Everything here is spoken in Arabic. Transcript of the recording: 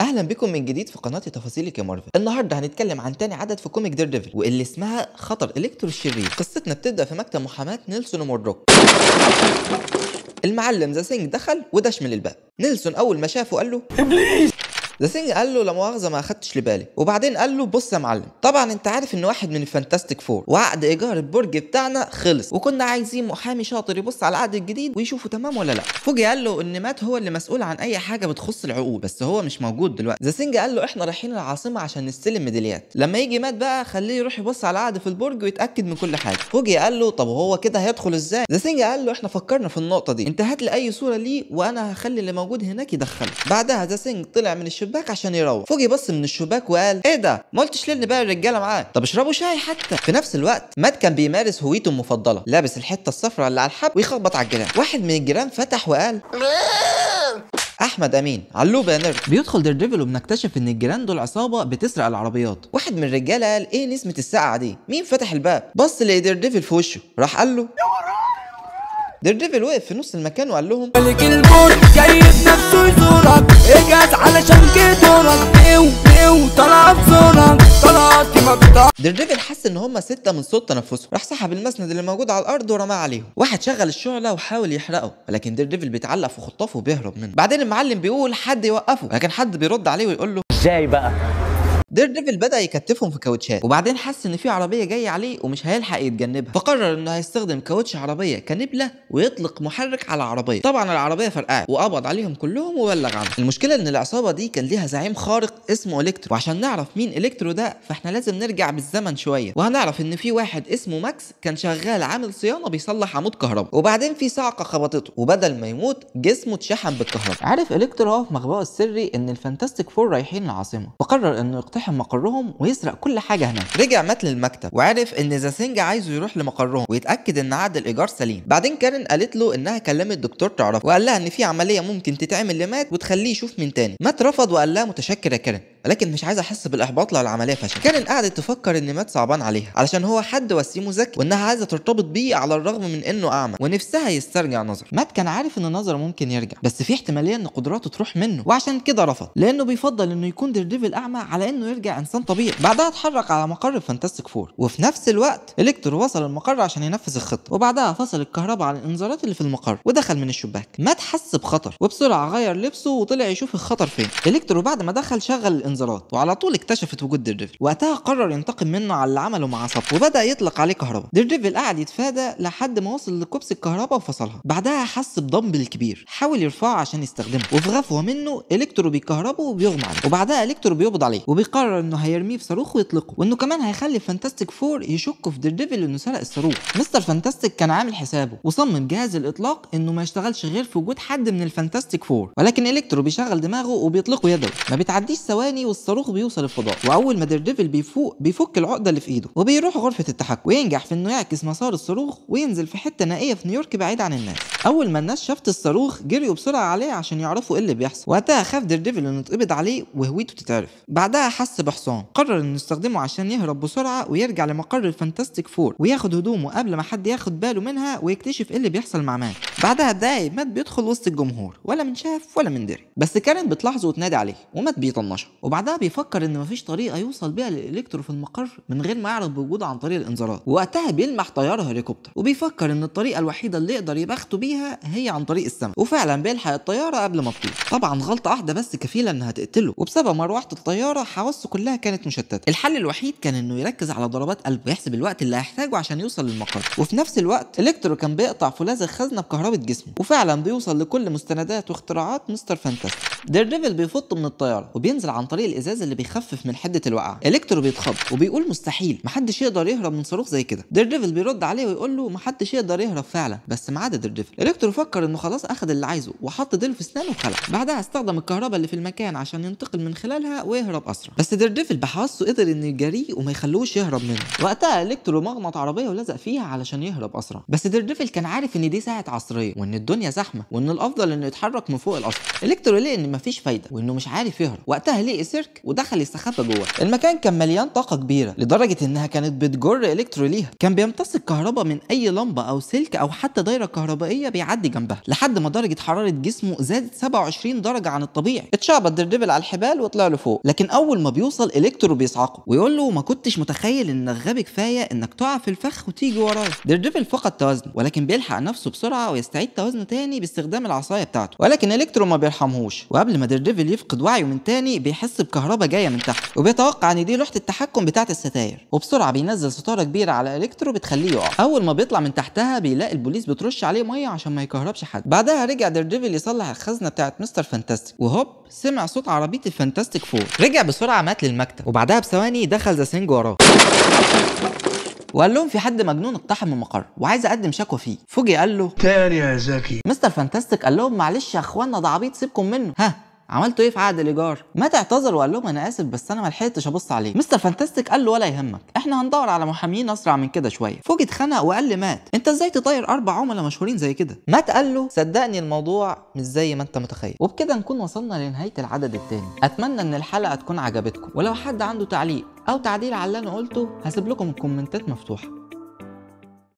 اهلا بكم من جديد في قناه تفاصيلك يا مارفل. النهارده هنتكلم عن تاني عدد في كوميك دير ديفل واللي اسمها خطر الكترو الشرير. قصتنا بتبدا في مكتب محاماه نيلسون ومورلوك. المعلم ذا سينج دخل ودش من الباب. نيلسون اول ما شافه قال له ابليس. ذا سينج قال له لا مؤاخذه ما اخدتش لبالي، وبعدين قال له بص يا معلم، طبعا انت عارف ان واحد من الفانتاستيك فور وعقد ايجار البرج بتاعنا خلص، وكنا عايزين محامي شاطر يبص على العقد الجديد ويشوفه تمام ولا لا. فوجي قال له ان مات هو اللي مسؤول عن اي حاجه بتخص العقود، بس هو مش موجود دلوقتي. ذا سينج قال له احنا رايحين العاصمه عشان نستلم ميداليات، لما يجي مات بقى خليه يروح يبص على العقد في البرج ويتاكد من كل حاجه. فوجي قال له طب هو كده هيدخل ازاي؟ ذا سينج قال له احنا فكرنا في النقطه دي، انت هات لي اي صوره ليه وانا هخلي اللي موجود هناك يدخله. بعدها ذا سينج طلع من الشباك عشان يروح. فوجي بص من الشباك وقال ايه ده؟ ما قلتش ليه ان باقي الرجاله معاه؟ طب اشربوا شاي حتى. في نفس الوقت مات كان بيمارس هويته المفضله، لابس الحته الصفراء اللي على الحب ويخبط على الجيران. واحد من الجيران فتح وقال احمد امين علوب يا نرد. بيدخل دير ديفل وبنكتشف ان الجيران دول عصابه بتسرق العربيات. واحد من الرجاله قال ايه نسمه السقعه دي؟ مين فتح الباب؟ بص لقي دير ديفل في وشه، راح قال له دير ديفل وقف في نص المكان وقال لهم ملك الموت جاي بنفسه يزورك، اجهز علشان كدورك، طلع بزورك، طلعت ما بتاع. دير ديفل حس ان هم 6 من صوت تنفسهم، راح سحب المسند اللي موجود على الارض ورماه عليهم. واحد شغل الشعله وحاول يحرقه، ولكن دير ديفل بيتعلق في خطافه وبيهرب منه. بعدين المعلم بيقول حد يوقفه، لكن حد بيرد عليه ويقول له ازاي بقى؟ دير ديفل بدأ يكتفهم في كاوتشات، وبعدين حس ان في عربيه جايه عليه ومش هيلحق يتجنبها، فقرر انه هيستخدم كاوتش عربيه كنبله ويطلق محرك على العربيه. طبعا العربيه فرقعت وقبض عليهم كلهم وبلغ عنهم. المشكله ان العصابه دي كان ليها زعيم خارق اسمه الكترو، وعشان نعرف مين الكترو ده فاحنا لازم نرجع بالزمن شويه، وهنعرف ان في واحد اسمه ماكس كان شغال عامل صيانه بيصلح عمود كهرباء، وبعدين في صعقه خبطته وبدل ما يموت جسمه اتشحن بالكهرباء. عارف الكترو هو في مخبأه السري ان الفانتاستيك فور رايحين العاصمه، فقرر انه يقتحم مقرهم ويسرق كل حاجه هناك. رجع مات للمكتب وعرف ان ذا سينج عايزه يروح لمقرهم ويتاكد ان عقد الايجار سليم. بعدين كارين قالت له انها كلمت دكتور تعرفه وقال لها ان في عمليه ممكن تتعمل لمات وتخليه يشوف من تاني. مات رفض وقال لها متشكر يا كارين، ولكن مش عايز احس بالاحباط لو العمليه فشلت. كارين قعدت تفكر ان مات صعبان عليها علشان هو حد وسيم وذكي، وانها عايزه ترتبط بيه على الرغم من انه اعمى ونفسها يسترجع نظره. مات كان عارف ان نظره ممكن يرجع، بس في احتماليه ان قدراته تروح منه، وعشان كده رفض لانه بيفضل انه يكون دير ديفل اعمى على انه يرجع انسان طبيعي. بعدها اتحرك على مقر فانتاستيك فور، وفي نفس الوقت الكترو وصل المقر عشان ينفذ الخطه، وبعدها فصل الكهرباء عن الانذارات اللي في المقر ودخل من الشباك. مات حس بخطر وبسرعه غير لبسه وطلع يشوف الخطر فين. الكترو بعد ما دخل شغل الانذارات وعلى طول اكتشفت وجود دير ديفل. وقتها قرر ينتقم منه على اللي عمله مع صف وبدا يطلق عليه كهرباء. دير ديفل قعد يتفادى لحد ما وصل لكوبس الكهرباء وفصلها. بعدها حس بدمبل كبير حاول يرفعه عشان يستخدمه، وفي غفوه منه الكترو بيكهربه وبيغمى عليه، وبعدها الكترو بيقبض عليه وبيقرر انه هيرميه في صاروخ ويطلقه، وانه كمان هيخلي فانتاستيك فور يشكوا في دير ديفل انه سرق الصاروخ. مستر فانتاستيك كان عامل حسابه وصمم جهاز الاطلاق انه ما يشتغلش غير في وجود حد من الفانتاستيك فور، ولكن الكترو بيشغل دماغه وبيطلقه يدوي. ما بتعديش ثواني والصاروخ بيوصل الفضاء، واول ما دير ديفل بيفوق بيفك العقده اللي في ايده وبيروح غرفه التحكم وينجح في انه يعكس مسار الصاروخ وينزل في حته نائيه في نيويورك بعيد عن الناس. اول ما الناس شافت الصاروخ جريوا بسرعه عليه عشان يعرفوا ايه اللي بيحصل. وقتها خاف دير ديفل انه يتقبض عليه وهويته تتعرف. بعدها حس بحصان قرر انه يستخدمه عشان يهرب بسرعه ويرجع لمقر الفانتاستيك فور وياخد هدومه قبل ما حد ياخد باله منها ويكتشف ايه اللي بيحصل مع مات. بعدها بدقايق مات بيدخل وسط الجمهور ولا من شاف ولا من دري، بس كارين بتلاحظه وتنادي عليه ومات بيطنشه. وبعدها بيفكر ان مفيش طريقه يوصل بيها للالكترو في المقر من غير ما يعرف بوجوده عن طريق الانذارات. وقتها بيلمح طياره هليكوبتر وبيفكر ان الطريقه الوحيده اللي يقدر يبخته بيها هي عن طريق السماء، وفعلا بيلحق الطياره قبل ما تطير. طبعا غلطه واحده بس كفيله انها تقتله، وبسبب مروحه الطياره حواسه كلها كانت مشتته. الحل الوحيد كان انه يركز على ضربات قلبه ويحسب الوقت اللي هيحتاجه عشان يوصل للمقر. وفي نفس الوقت الكترو كان بيقطع فولاذ الخزنه بكهرباء جسمه، وفعلا بيوصل لكل مستندات واختراعات مستر فانتاستيك. دير ديفل بيفط من الطياره وبينزل عن طريق الازاز اللي بيخفف من حده الوقعه. الكترو بيتخض وبيقول مستحيل، محدش يقدر يهرب من صاروخ زي كده. دير ديفل بيرد عليه ويقول له محدش يقدر يهرب فعلا، بس ما عدا دير ديفل. الكترو فكر انه خلاص اخد اللي عايزه وحط ديل في اسنانه وخلع. بعدها استخدم الكهرباء اللي في المكان عشان ينتقل من خلالها ويهرب اسرع، بس دير ديفل بحواسه قدر انه يجاريه وما يخلوش يهرب منه. وقتها الكترو مغنط عربيه ولزق فيها علشان يهرب اسرع، بس دير ديفل كان عارف ان دي ساعه عصريه وان الدنيا زحمه وان الافضل انه يتحرك من فوق القصر. الكترو لقى ان مفيش فايده وانه مش عارف يهرب. وقتها لقي سيرك ودخل يستخبى جوه. المكان كان مليان طاقه كبيره لدرجه انها كانت بتجر الكترو ليها، كان بيمتص الكهرباء من اي لمبه او سلك او حتى دايره كهربائيه بيعدي جنبها، لحد ما درجه حراره جسمه زادت 27 درجه عن الطبيعي. اتشعبط ديرديفل على الحبال وطلع له فوق، لكن اول ما بيوصل الكترو بيصعقه ويقول له ما كنتش متخيل انك غبي كفايه انك تقع في الفخ وتيجي ورايا. ديرديفل فقد توازنه، ولكن بيلحق نفسه بسرعه ويستعيد توازنه تاني باستخدام العصايه بتاعته، ولكن الكترو ما بيرحمهوش، وقبل ما ديرديفل يفقد وعيه من تاني بيحس بكهرباء جايه من تحت، وبيتوقع ان دي لوحه التحكم بتاعه الستاير، وبسرعه بينزل ستاره كبيره على الكترو بتخليه يقع. اول ما بيطلع من تحتها بيلاقي البوليس بترش عليه ميه عشان ما يكهربش حد. بعدها رجع ديرديفل يصلح الخزنه بتاعه مستر فانتاستيك، وهوب سمع صوت عربيه الفانتاستيك فور. رجع بسرعه مات للمكتب، وبعدها بثواني دخل ذا سينج وراه وقال لهم في حد مجنون اقتحم المقر وعايز اقدم شكوى فيه. فوجي قال له تاني يا زكي. مستر فانتاستيك قال لهم معلش يا اخوانا ده عبيط سيبكم منه، ها عملتوا ايه في عقد الايجار؟ مات اعتذر وقال لهم انا اسف بس انا ما لحقتش ابص عليه. مستر فانتاستيك قال له ولا يهمك احنا هندور على محامين اسرع من كده شويه. فوجي اتخنق وقال لمات انت ازاي تطير 4 عملاء مشهورين زي كده؟ مات قال له صدقني الموضوع مش زي ما انت متخيل. وبكده نكون وصلنا لنهايه العدد الثاني. اتمنى ان الحلقه تكون عجبتكم، ولو حد عنده تعليق او تعديل على اللي انا قلته هسيب لكم الكومنتات مفتوحه.